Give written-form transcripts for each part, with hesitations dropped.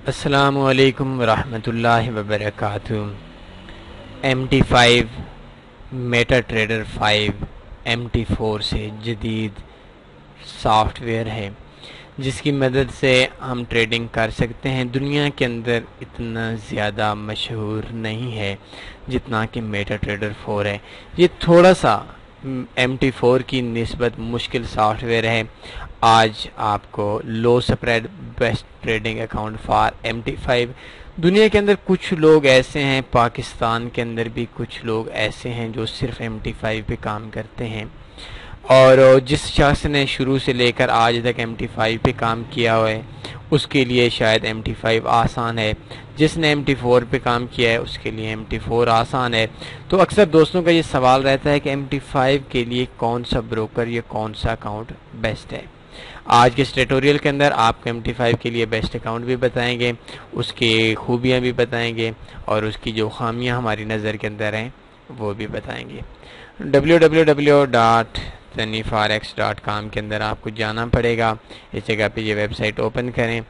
अस्सलामुअलैकुम रहमतुल्लाहि वबरकातुहू। MT5 Meta trader 5 MT4 से जदीद सॉफ्टवेयर है जिसकी मदद से हम ट्रेडिंग कर सकते हैं। दुनिया के अंदर इतना ज़्यादा मशहूर नहीं है जितना कि मेटा ट्रेडर 4 है। ये थोड़ा सा MT4 की निस्बत मुश्किल सॉफ्टवेयर है। आज आपको low spread best trading account for MT5। दुनिया के अंदर कुछ लोग ऐसे हैं, पाकिस्तान के अंदर भी कुछ लोग ऐसे हैं जो सिर्फ MT5 पे काम करते हैं, और जिस शख्स ने शुरू से लेकर आज तक MT5 पे काम किया हुआ है उसके लिए शायद MT5 आसान है, जिसने MT4 पे काम किया है उसके लिए MT4 आसान है। तो अक्सर दोस्तों का ये सवाल रहता है कि MT5 के लिए कौन सा ब्रोकर या कौन सा अकाउंट बेस्ट है। आज के इस ट्यूटोरियल के अंदर आपको MT5 के लिए बेस्ट अकाउंट भी बताएंगे, उसकी खूबियाँ भी बताएंगे और उसकी जो खामियाँ हमारी नज़र के अंदर हैं वो भी बताएंगे। www.sunnyforex.com के अंदर आपको जाना पड़ेगा। इस जगह पे ये वेबसाइट ओपन करें।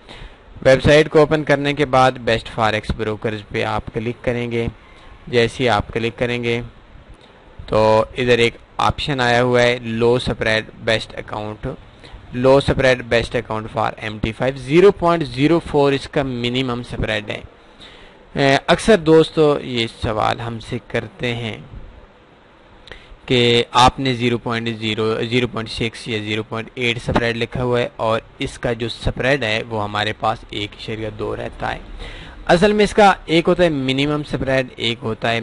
वेबसाइट को ओपन करने के बाद बेस्ट फॉरेक्स ब्रोकर्स पे आप क्लिक करेंगे। जैसे ही आप क्लिक करेंगे तो इधर एक ऑप्शन आया हुआ है low spread best account, low spread best account for MT5। 0.04 इसका मिनिमम स्प्रेड है। अक्सर दोस्तों ये सवाल हमसे करते हैं कि आपने 0.6 या 0.8 स्प्रेड लिखा हुआ है और इसका जो स्प्रेड है वो हमारे पास 1.2 रहता है। असल में इसका एक होता है मिनिमम स्प्रेड, एक होता है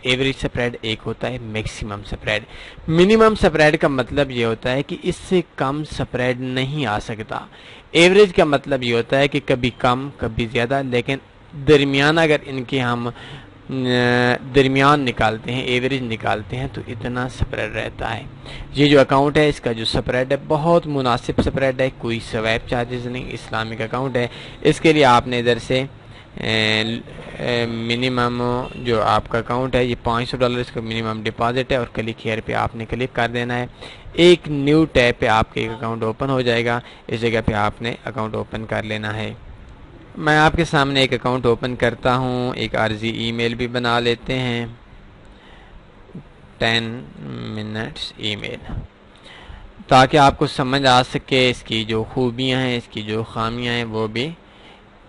एवरेज स्प्रेड, एक होता है मैक्सिमम स्प्रेड। मिनिमम स्प्रेड का मतलब ये होता है कि इससे कम स्प्रेड नहीं आ सकता। एवरेज का मतलब ये होता है कि कभी कम कभी ज़्यादा, लेकिन दरमियान अगर इनके हम दरमियान निकालते हैं, एवरेज निकालते हैं तो इतना स्प्रेड रहता है। ये जो अकाउंट है इसका जो स्प्रेड है बहुत मुनासिब स्प्रेड है, कोई स्वैप चार्जेस नहीं, इस्लामिक अकाउंट है। इसके लिए आपने इधर से मिनिमम जो आपका अकाउंट है ये $500 इसका मिनिमम डिपॉजिट है और क्लिक हियर पे आपने क्लिक कर देना है। एक न्यू टैब पे आपके एक अकाउंट ओपन हो जाएगा। इस जगह पे आपने अकाउंट ओपन कर लेना है। मैं आपके सामने एक अकाउंट ओपन करता हूँ, एक आर्जी ईमेल भी बना लेते हैं, 10 मिनट्स ईमेल, ताकि आपको समझ आ सके इसकी जो खूबियाँ हैं, इसकी जो खामियाँ हैं वो भी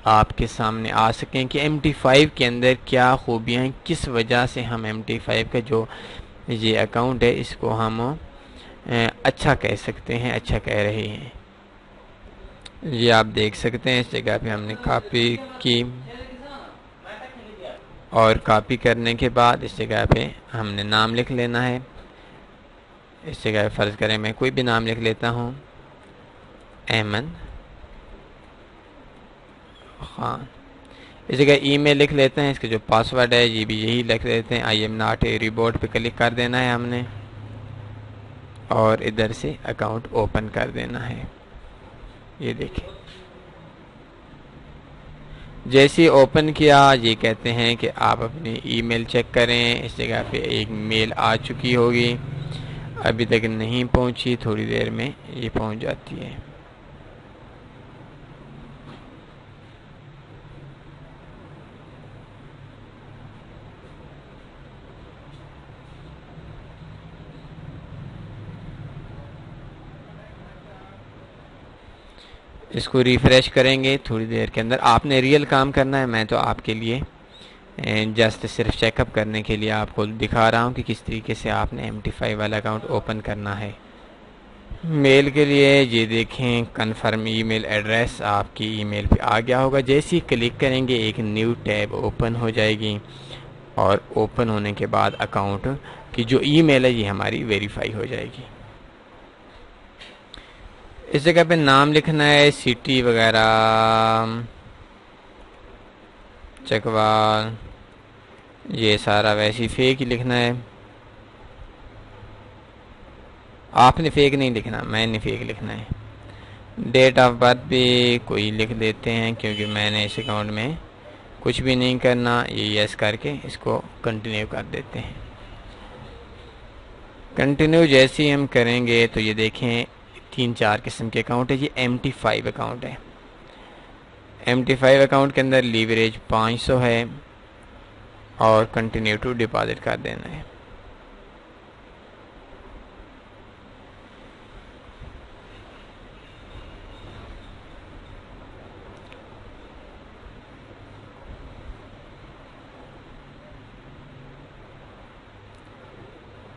आपके सामने आ सकें कि MT5 के अंदर क्या खूबियाँ हैं, किस वजह से हम MT5 का जो ये अकाउंट है इसको हम अच्छा कह सकते हैं, अच्छा कह रहे हैं। ये आप देख सकते हैं। इस जगह पे हमने कॉपी की और कॉपी करने के बाद इस जगह पे हमने नाम लिख लेना है। इस जगह फ़र्ज़ करें मैं कोई भी नाम लिख लेता हूँ, अहमद खान। इस जगह ईमेल लिख लेते हैं, इसका जो पासवर्ड है ये भी यही लिख लेते हैं, I am not a robot पे क्लिक कर देना है हमने और इधर से अकाउंट ओपन कर देना है। ये देखें, जैसे ही ओपन किया ये कहते हैं कि आप अपनी ईमेल चेक करें। इस जगह पे एक मेल आ चुकी होगी, अभी तक नहीं पहुंची, थोड़ी देर में ये पहुंच जाती है। इसको रिफ़्रेश करेंगे थोड़ी देर के अंदर। आपने रियल काम करना है, मैं तो आपके लिए जस्ट सिर्फ चेकअप करने के लिए आपको दिखा रहा हूँ कि किस तरीके से आपने MT5 वाला अकाउंट ओपन करना है। मेल के लिए ये देखें, कन्फर्म ईमेल एड्रेस आपकी ईमेल पे आ गया होगा। जैसे ही क्लिक करेंगे एक न्यू टैब ओपन हो जाएगी और ओपन होने के बाद अकाउंट की जो ईमेल है ये हमारी वेरीफाई हो जाएगी। इस जगह पे नाम लिखना है, सिटी वगैरह, चकवाल, ये सारा वैसे ही फेक ही लिखना है। आपने फेक नहीं लिखना, मैंने फेक लिखना है। डेट ऑफ बर्थ भी कोई लिख देते हैं क्योंकि मैंने इस अकाउंट में कुछ भी नहीं करना। ये यस करके इसको कंटिन्यू कर देते हैं। कंटिन्यू जैसे ही हम करेंगे तो ये देखें 3-4 किस्म के अकाउंट है। ये MT5 अकाउंट है। MT5 अकाउंट के अंदर लीवरेज 500 है और कंटिन्यू टू डिपॉजिट कर देना है।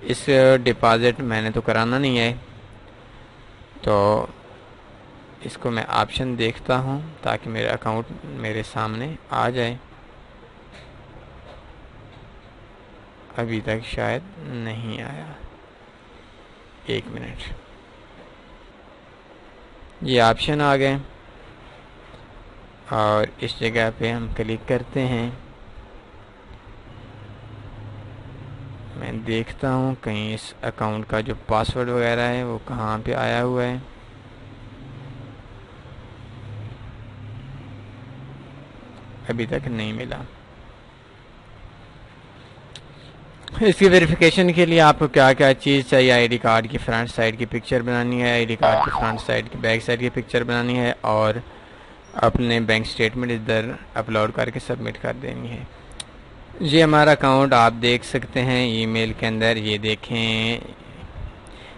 इस डिपॉजिट मैंने तो कराना नहीं है, तो इसको मैं ऑप्शन देखता हूँ ताकि मेरा अकाउंट मेरे सामने आ जाए। अभी तक शायद नहीं आया, 1 मिनट। ये ऑप्शन आ गए और इस जगह पे हम क्लिक करते हैं। मैं देखता हूँ कहीं इस अकाउंट का जो पासवर्ड वगैरह है वो कहाँ पे आया हुआ है। अभी तक नहीं मिला। इसकी वेरिफिकेशन के लिए आपको क्या क्या चीज़ चाहिए? आईडी कार्ड की फ्रंट साइड की पिक्चर बनानी है, आईडी कार्ड की फ्रंट साइड की बैक साइड की पिक्चर बनानी है और अपने बैंक स्टेटमेंट इधर अपलोड करके सबमिट कर देनी है। ये हमारा अकाउंट आप देख सकते हैं ईमेल के अंदर। ये देखें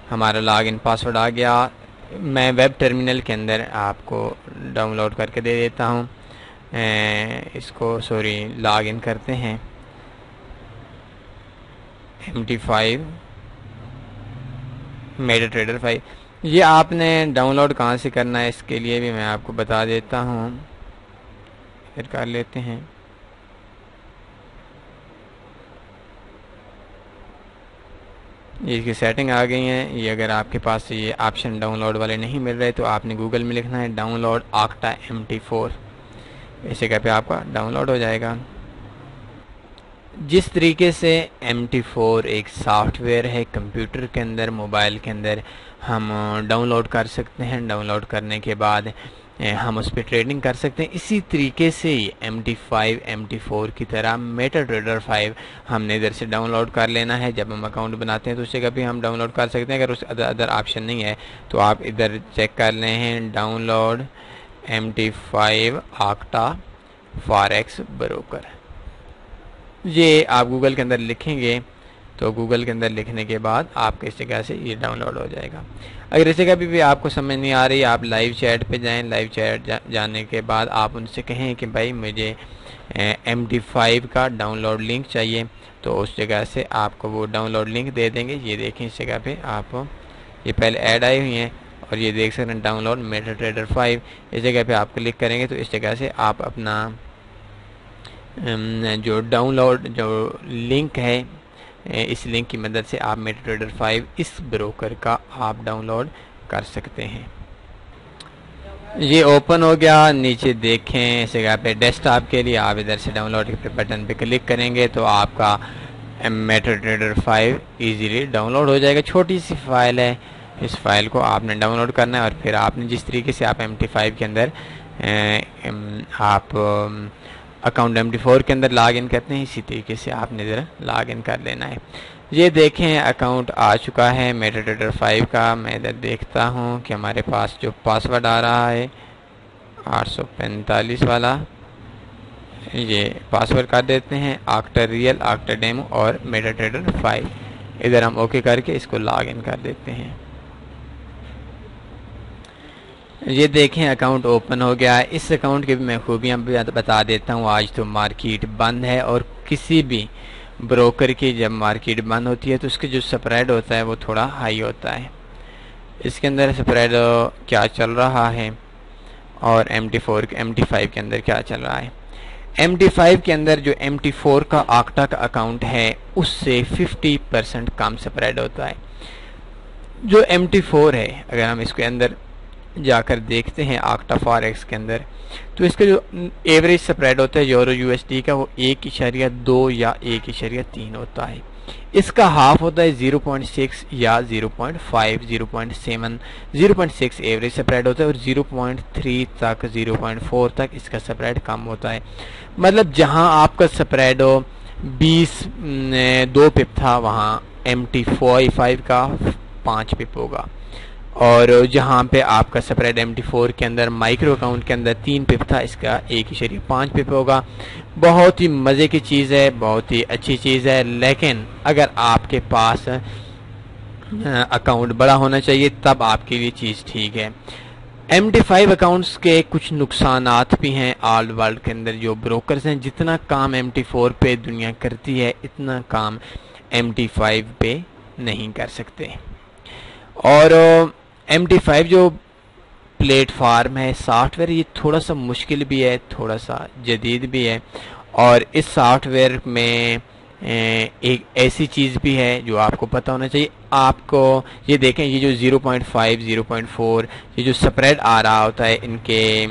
हमारा लॉगिन पासवर्ड आ गया। मैं वेब टर्मिनल के अंदर आपको डाउनलोड करके दे देता हूँ। इसको लॉगिन करते हैं। MT5 MetaTrader 5। ये आपने डाउनलोड कहाँ से करना है इसके लिए भी मैं आपको बता देता हूँ। फिर कर लेते हैं। ये इसकी सेटिंग आ गई है। ये अगर आपके पास ये ऑप्शन डाउनलोड वाले नहीं मिल रहे तो आपने गूगल में लिखना है डाउनलोड ऑक्टा MT4। इस जगह पे आपका डाउनलोड हो जाएगा। जिस तरीके से MT4 एक सॉफ्टवेयर है कंप्यूटर के अंदर, मोबाइल के अंदर हम डाउनलोड कर सकते हैं। डाउनलोड करने के बाद हम उस पर ट्रेडिंग कर सकते हैं। इसी तरीके से MT5 MT4 की तरह मेटाट्रेडर 5 हमने इधर से डाउनलोड कर लेना है। जब हम अकाउंट बनाते हैं तो उस जगह भी हम डाउनलोड कर सकते हैं। अगर उस अदर ऑप्शन नहीं है तो आप इधर चेक कर लें हैं download MT5 octa forex broker. ये आप गूगल के अंदर लिखेंगे तो गूगल के अंदर लिखने के बाद आपके इस जगह से ये डाउनलोड हो जाएगा। अगर इस जगह भी आपको समझ नहीं आ रही, आप लाइव चैट पे जाएं। लाइव चैट जाने के बाद आप उनसे कहें कि भाई मुझे MT5 का डाउनलोड लिंक चाहिए, तो उस जगह से आपको वो डाउनलोड लिंक दे देंगे। ये देखें इस जगह पे आप ये पहले ऐड आई हुई हैं और ये देख सकते हैं डाउनलोड मेटाट्रेडर 5। इस जगह पे आप क्लिक करेंगे तो इस जगह से आप अपना जो डाउनलोड जो लिंक है, इस लिंक की मदद से आप मेटाट्रेडर 5 इस ब्रोकर का आप डाउनलोड कर सकते हैं। ये ओपन हो गया। नीचे देखें इस जगह पे डेस्कटॉप के लिए आप इधर से डाउनलोड के बटन पे क्लिक करेंगे तो आपका मेटाट्रेडर 5 इजीली डाउनलोड हो जाएगा। छोटी सी फाइल है, इस फाइल को आपने डाउनलोड करना है और फिर आपने जिस तरीके से आप MT5 के अंदर आप अकाउंट MT4 के अंदर लॉगिन करते हैं, इसी तरीके से आपने ज़रा लॉगिन कर लेना है। ये देखें अकाउंट आ चुका है मेटाट्रेडर 5 का। मैं इधर देखता हूँ कि हमारे पास जो पासवर्ड आ रहा है 845 वाला, ये पासवर्ड कर देते हैं ऑक्टा रियल, ऑक्टा डेमो और मेटाट्रेडर 5। इधर हम ओके करके इसको लॉगिन कर देते हैं। ये देखें अकाउंट ओपन हो गया है। इस अकाउंट की भी मैं खूबियाँ बता देता हूँ। आज तो मार्केट बंद है और किसी भी ब्रोकर की जब मार्केट बंद होती है तो उसके जो स्प्रेड होता है वो थोड़ा हाई होता है। इसके अंदर स्प्रेड क्या चल रहा है और MT5 के अंदर क्या चल रहा है। MT5 के अंदर जो MT4 का ऑक्टा का अकाउंट है उससे 50% कम स्प्रेड होता है। जो MT4 है अगर हम इसके अंदर जाकर देखते हैं ऑक्टा फॉरेक्स के अंदर तो इसका जो एवरेज स्प्रेड होता है यूरो USD का वो 1.2 या 1.3 होता है। इसका हाफ होता है 0.6 या 0.5, 0.7, 0.6 एवरेज स्प्रेड होता है और 0.3 तक 0.4 तक इसका स्प्रेड कम होता है। मतलब जहां आपका स्प्रेड 2 पिप था वहां MT5 का 5 पिप होगा। और जहाँ पे आपका स्प्रेड MT4 के अंदर माइक्रो अकाउंट के अंदर 3 पिप था, इसका 1.5 पिप होगा। बहुत ही मज़े की चीज़ है, बहुत ही अच्छी चीज़ है, लेकिन अगर आपके पास अकाउंट बड़ा होना चाहिए तब आपके लिए चीज़ ठीक है। MT5 अकाउंट्स के कुछ नुकसानात भी हैं। ऑल वर्ल्ड के अंदर जो ब्रोकर्स हैं, जितना काम MT4 पे दुनिया करती है इतना काम MT5 पे नहीं कर सकते। और MT5 जो प्लेटफार्म है, सॉफ्टवेयर, ये थोड़ा सा मुश्किल भी है, थोड़ा सा जदीद भी है। और इस सॉफ्टवेयर में एक ऐसी चीज़ भी है जो आपको पता होना चाहिए। आपको ये देखें, ये जो 0.5 0.4 ये जो स्प्रेड आ रहा होता है इनके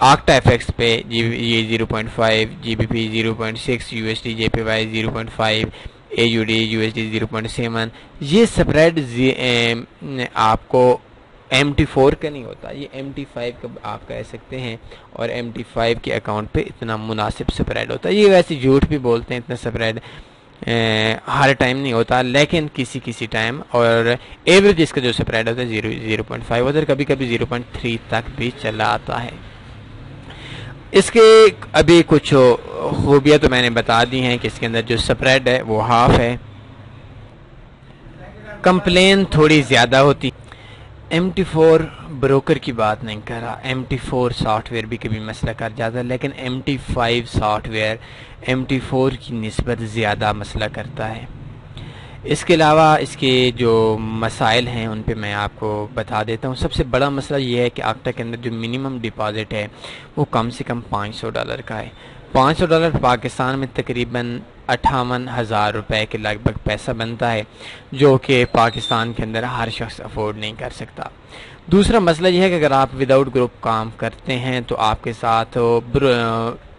आक्टा एफएक्स पे, ये 0.5 GBP 0.6 USD JPY 0.5 AUD USD 0.7, ये स्प्रेड आपको MT4 का नहीं होता, ये MT5 का आप कह सकते हैं। और MT5 के अकाउंट पे इतना मुनासिब स्प्रेड होता है। ये वैसे झूठ भी बोलते हैं, इतना स्प्रेड हर टाइम नहीं होता, लेकिन किसी किसी टाइम। और एवरेज इसका जो स्प्रेड होता है 0.5 होता है, कभी कभी 0.3 तक भी चला आता है। इसके अभी कुछ खूबियाँ तो मैंने बता दी हैं कि इसके अंदर जो स्प्रेड है वो हाफ है, कंप्लेन थोड़ी ज़्यादा होती। MT4 ब्रोकर की बात नहीं कर रहा, MT4 सॉफ्टवेयर भी कभी मसला कर जाता है, लेकिन MT5 सॉफ्टवेयर MT4 की निस्बत ज़्यादा मसला करता है। इसके अलावा इसके जो मसाइल हैं उन पे मैं आपको बता देता हूँ। सबसे बड़ा मसला ये है कि आक्टा के अंदर जो मिनिमम डिपॉजिट है वो कम से कम $500 का है। $500 पाकिस्तान में तकरीबन 58,000 रुपये के लगभग पैसा बनता है, जो कि पाकिस्तान के अंदर हर शख्स अफोर्ड नहीं कर सकता। दूसरा मसला यह है कि अगर आप विदाउट ग्रुप काम करते हैं तो आपके साथ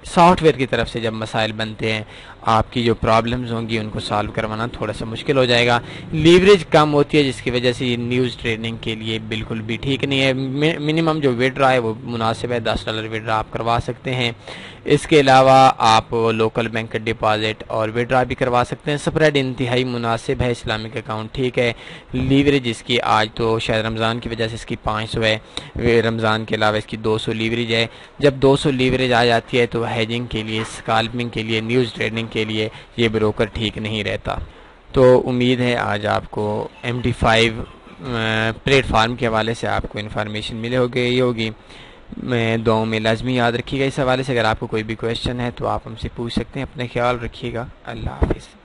सॉफ्टवेयर की तरफ से जब मसाइल बनते हैं, आपकी जो प्रॉब्लम्स होंगी उनको सॉल्व करवाना थोड़ा सा मुश्किल हो जाएगा। लीवरेज कम होती है, जिसकी वजह से ये न्यूज़ ट्रेडिंग के लिए बिल्कुल भी ठीक नहीं है। मिनिमम जो विड्रा है वो मुनासिब है, $10 विड्रा आप करवा सकते हैं। इसके अलावा आप लोकल बैंक का डिपॉजिट और विड्रा भी करवा सकते हैं। स्प्रेड इंतहाई मुनासिब है, इस्लामिक अकाउंट ठीक है। लीवरेज इसकी आज तो शायद रमज़ान की वजह से इसकी 500 है, रमज़ान के अलावा इसकी 200 लीवरेज है। जब 200 लीवरेज आ जाती है तो हेजिंग के लिए, स्कैल्पिंग के लिए, न्यूज़ ट्रेडिंग के लिए ये ब्रोकर ठीक नहीं रहता। तो उम्मीद है आज आपको MT5 प्लेटफार्म के हवाले से आपको इन्फॉर्मेशन मिले होगी। मैं दुआओं में लाजमी याद रखिएगा इस हवाले से। अगर आपको कोई भी क्वेश्चन है तो आप हमसे पूछ सकते हैं। अपना ख्याल रखिएगा। अल्लाह हाफिज़।